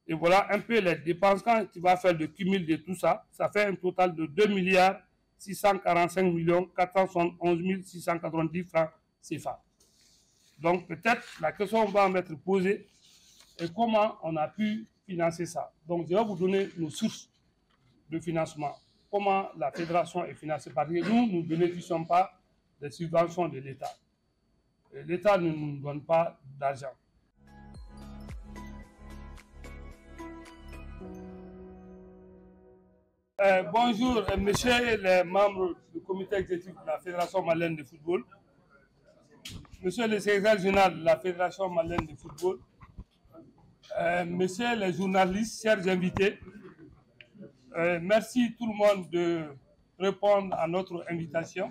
Et voilà un peu les dépenses. Quand tu vas faire le cumul de tout ça, ça fait un total de 2 milliards 645 millions 471 690 francs CFA. Donc peut-être la question va m'être posée est comment on a pu financer ça. Donc je vais vous donner nos sources de financement. Comment la fédération est financée. Parce que nous ne bénéficions pas des subventions de l'État. L'État ne nous donne pas d'argent. Bonjour, messieurs les membres du comité exécutif de la Fédération malienne de football, monsieur le secrétaire général de la Fédération malienne de football, messieurs les journalistes, chers invités, merci tout le monde de répondre à notre invitation.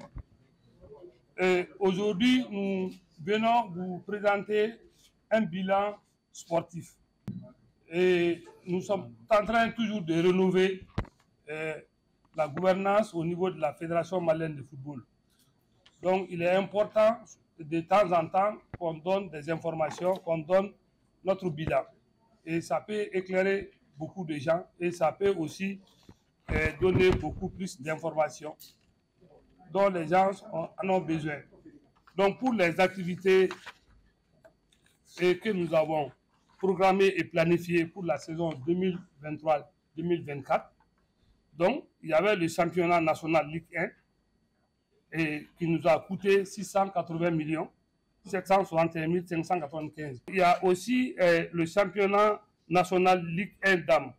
Aujourd'hui, nous venons vous présenter un bilan sportif. Et nous sommes en train toujours de rénover la gouvernance au niveau de la Fédération malienne de football. Donc, il est important de temps en temps qu'on donne des informations, qu'on donne notre bilan. Et ça peut éclairer beaucoup de gens et ça peut aussi donner beaucoup plus d'informations dont les gens en ont besoin. Donc, pour les activités que nous avons programmées et planifiées pour la saison 2023-2024, donc, il y avait le championnat national Ligue 1 et qui nous a coûté 680 millions 761 595. Il y a aussi le championnat national Ligue 1 dames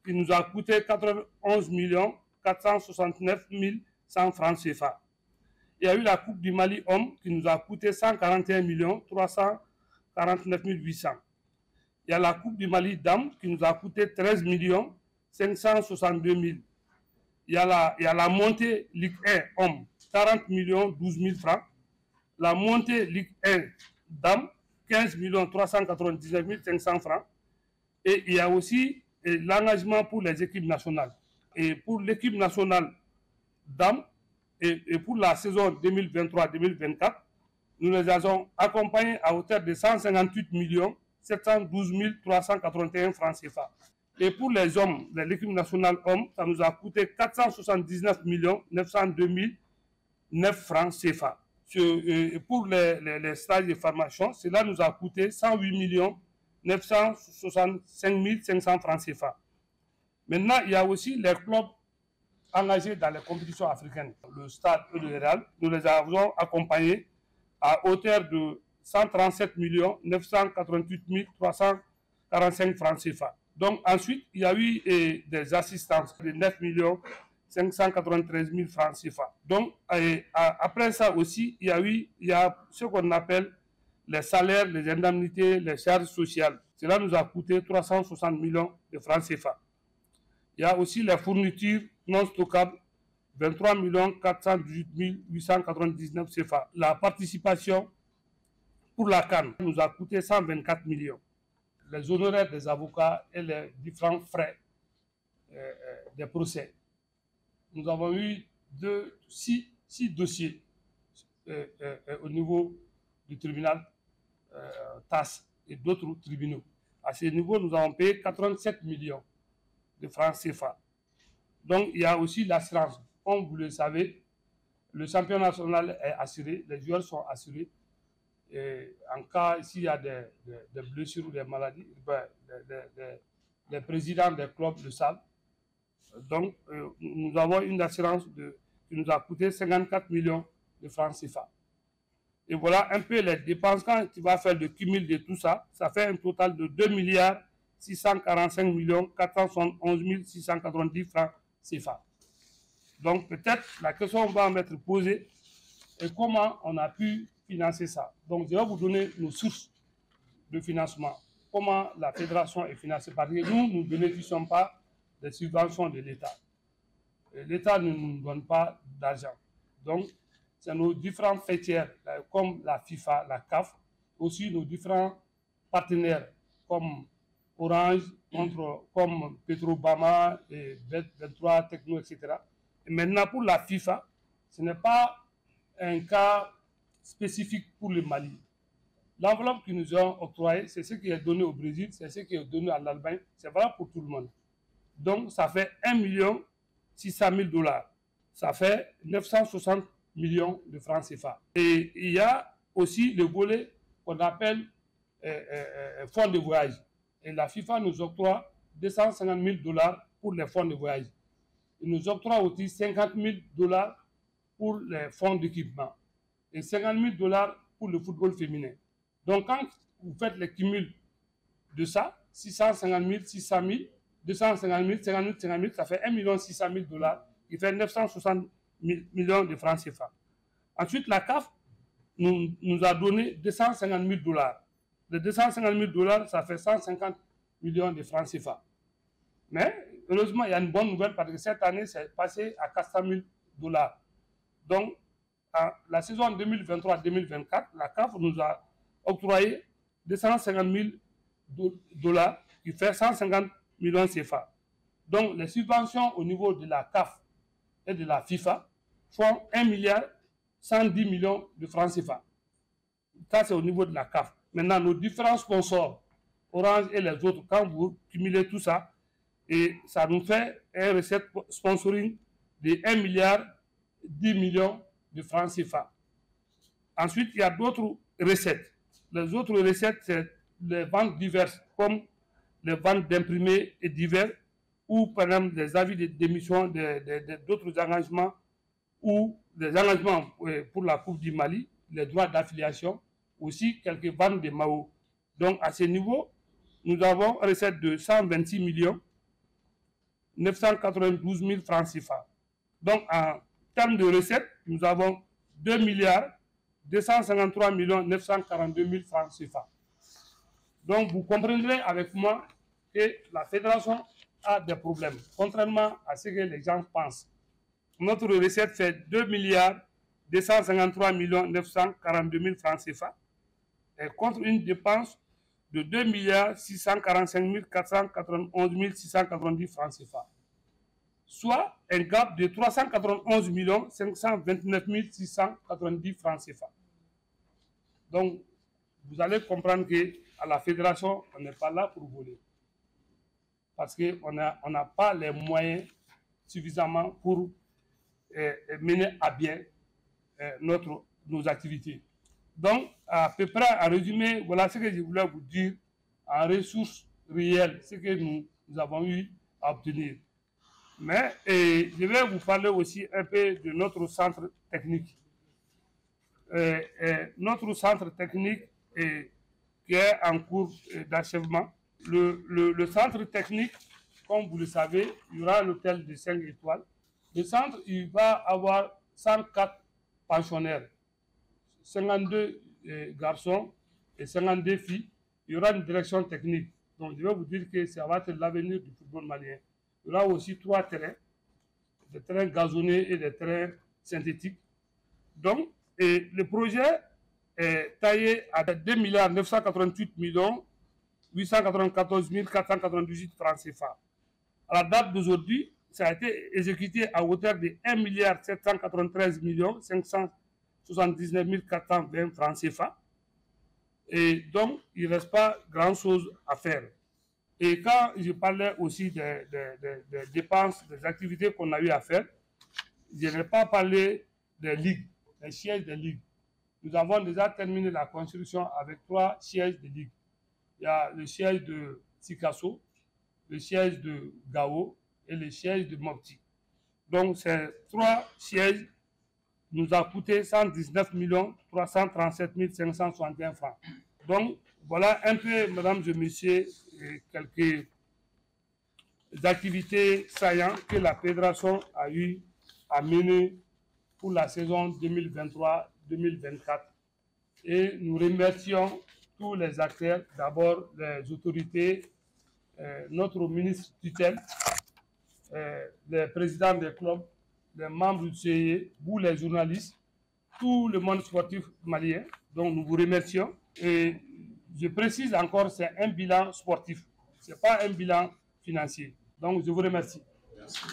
qui nous a coûté 91 millions 469 100 francs CFA. Il y a eu la Coupe du Mali Homme qui nous a coûté 141 millions 349 800. Il y a la Coupe du Mali Dames qui nous a coûté 13 millions 562 000. Il y a la montée Ligue 1 Homme, 40 millions 12 000 francs. La montée Ligue 1 Dames, 15 millions 399 500 francs. Et il y a aussi l'engagement pour les équipes nationales. Et pour l'équipe nationale Dames, et pour la saison 2023-2024, nous les avons accompagnés à hauteur de 158 millions 712 381 francs CFA. Et pour les hommes, l'équipe nationale hommes, ça nous a coûté 479 millions 902 9 francs CFA. Et pour les stages de formation, cela nous a coûté 108 millions 965 500 francs CFA. Maintenant, il y a aussi les clubs engagés dans les compétitions africaines. Le Stade et le Real, nous les avons accompagnés à hauteur de 137 millions 988 345 francs CFA. Donc ensuite, il y a eu des assistances de 9 millions 593 000 francs CFA. Donc après ça aussi, il y a ce qu'on appelle les salaires, les indemnités, les charges sociales. Cela nous a coûté 360 millions de francs CFA. Il y a aussi les fournitures non stockables, 23 418 899 CFA. La participation pour la CAN nous a coûté 124 millions. Les honoraires des avocats et les différents frais des procès. Nous avons eu 6 dossiers au niveau du tribunal TAS et d'autres tribunaux. À ce niveau, nous avons payé 87 millions de francs CFA. Donc, il y a aussi l'assurance. Comme vous le savez, le championnat national est assuré, les joueurs sont assurés. Et en cas, s'il y a des blessures ou des maladies, les présidents des clubs le savent. Donc, nous avons une assurance qui nous a coûté 54 millions de francs CFA. Et voilà un peu les dépenses. Quand tu vas faire le cumul de tout ça, ça fait un total de 2 milliards 645 millions 471 690 francs CFA. Donc, peut-être la question va m'être posée est comment on a pu financer ça. Donc, je vais vous donner nos sources de financement. Comment la fédération est financée. Parce que nous ne bénéficions pas des subventions de l'État. L'État ne nous donne pas d'argent. Donc, c'est nos différents fêtières, comme la FIFA, la CAF, aussi nos différents partenaires, comme Orange, comme Petrobama, et Bet23, Techno, etc. Et maintenant, pour la FIFA, ce n'est pas un cas spécifique pour le Mali. L'enveloppe qu'ils nous ont octroyée, c'est ce qui est donné au Brésil, c'est ce qui est donné à l'Allemagne, c'est valable pour tout le monde. Donc, ça fait 1 600 000 $. Ça fait 960 millions de francs CFA. Et il y a aussi le volet qu'on appelle fonds de voyage. Et la FIFA nous octroie 250 000 $ pour les fonds de voyage. Il nous octroie aussi 50 000 $ pour les fonds d'équipement et 50 000 $ pour le football féminin. Donc, quand vous faites le cumul de ça, 650 000, 600 000, 250 000, 50 000, 50 000, ça fait 1 600 000 $, qui fait 960 millions de francs CFA. Ensuite, la CAF nous a donné 250 000 $. Les 250 000 $, ça fait 150 millions de francs CFA. Mais, heureusement, il y a une bonne nouvelle parce que cette année, c'est passé à 400 000 $. Donc, la saison 2023-2024, la CAF nous a octroyé 250 000 $, qui fait 150 millions CFA. Donc, les subventions au niveau de la CAF et de la FIFA font 1,110 milliard de francs CFA. Ça, c'est au niveau de la CAF. Maintenant, nos différents sponsors, Orange et les autres, quand vous cumulez tout ça, et ça nous fait un recette sponsoring de 1,10 milliard de francs CFA. Ensuite, il y a d'autres recettes. Les autres recettes, c'est les ventes diverses, comme les ventes d'imprimés et divers, ou par exemple des avis de démission d'autres engagements, ou des engagements pour la Coupe du Mali, les droits d'affiliation, aussi quelques ventes de Mao. Donc à ce niveau, nous avons une recette de 126 992 000 francs CFA. Donc en termes de recettes, nous avons 2 253 942 000 francs CFA. Donc vous comprendrez avec moi que la fédération a des problèmes, contrairement à ce que les gens pensent. Notre recette fait 2 253 942 000 francs CFA et contre une dépense de 2 645 491 690 francs CFA, soit un gap de 391 529 690 francs CFA. Donc, vous allez comprendre qu'à la fédération, on n'est pas là pour voler. Parce qu'on n'a pas les moyens suffisamment pour mener à bien nos activités. Donc, à peu près, en résumé, voilà ce que je voulais vous dire en ressources réelles, ce que nous avons eu à obtenir. Mais je vais vous parler aussi un peu de notre centre technique. Notre centre technique qui est en cours d'achèvement. Le centre technique, comme vous le savez, il y aura l'hôtel de 5 étoiles. Le centre, il va avoir 104 pensionnaires, 52 garçons et 52 filles. Il y aura une direction technique. Donc, je vais vous dire que ça va être l'avenir du football malien. Il y aura aussi 3 terrains, des terrains gazonnés et des terrains synthétiques. Donc, le projet est taillé à 2 988 894 498 francs CFA. À la date d'aujourd'hui, ça a été exécuté à hauteur de 1 793 579 420 francs CFA. Et donc, il ne reste pas grand-chose à faire. Et quand je parlais aussi des dépenses, des activités qu'on a eu à faire, je n'ai pas parlé des ligues, des sièges des ligues. Nous avons déjà terminé la construction avec 3 sièges de ligues. Il y a le siège de Sikasso, le siège de Gao et le siège de Mopti. Donc, ces 3 sièges nous ont coûté 119 337 561 francs. Donc, voilà un peu, mesdames et messieurs, quelques activités saillantes que la fédération a eu à mener pour la saison 2023-2024. Et nous remercions tous les acteurs, d'abord les autorités, notre ministre tutelle, les présidents des clubs, les membres du CIE, vous les journalistes, tout le monde sportif malien. Donc nous vous remercions. Et je précise encore, c'est un bilan sportif, ce n'est pas un bilan financier. Donc je vous remercie. Merci.